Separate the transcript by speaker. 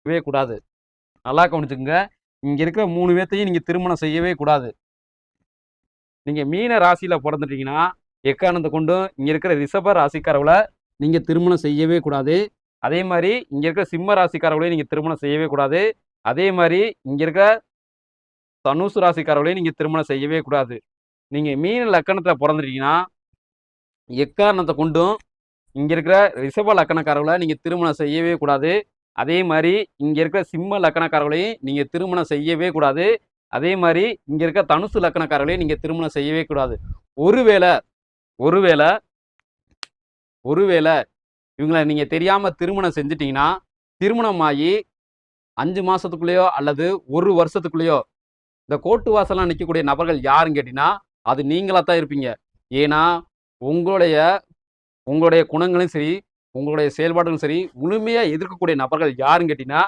Speaker 1: கூடாது. நல்லா கவனிச்சுக்கங்க. இங்க இருக்கிற 3 பேத்தையும் நீங்க திருமணம் செய்யவே கூடாது. நீங்க மீன ராசியில பொறந்துட்டீங்கன்னா, எக்காரணத்த கொண்டும் இங்க இருக்கிற ரிஷப ராசிக்காரவள நீங்க திருமணம் செய்யவே கூடாது. அதே மாரி இங்க இருக்கிற சிம்ம ராசிக்காரவளையும் நீங்க திருமணம் செய்யவே கூடாது. அதே மாரி இங்க இருக்கிற தனுசு ராசிக்காரவளையும் நீங்க திருமணம் செய்யவே கூடாது. நீங்க மீன லக்கணத்துல பொறந்துட்டீங்கன்னா, எக்காரணத்த கொண்டும் இங்க இருக்கிற ரிஷப லக்கணக்காரவள நீங்க திருமணம் செய்யவே கூடாது. அதே மாரி இங்க இருக்கிற சிம்ம லக்கணக்காரவளையும் நீங்க திருமணம் செய்யவே கூடாது. அதே மாரி இங்க இருக்க தனுசு லக்கணக்காரர்களையும் நீங்க திருமணம் செய்யவே கூடாது. ஒருவேள ஒருவேள ஒருவேள இவங்கள நீங்க தெரியாம திருமணம் செஞ்சுட்டீங்கன்னா, திருமணமாகி 5 மாசத்துக்குள்ளேயோ அல்லது 1 வருஷத்துக்குள்ளேயோ இந்த கோர்ட்டு வாசல்ல நிக்கக்கூடிய நபர்கள் யாருன்னு கேட்டீங்கன்னா, அது நீங்களா தான் இருப்பீங்க. ஏன்னா, உங்களுடைய உங்களுடைய குணங்களும் சரி, உங்களுடைய செயல்பாடுகளும் சரி, முழுமையா எதிர்க்கக்கூடிய நபர்கள் யாருன்னு கேட்டீங்கன்னா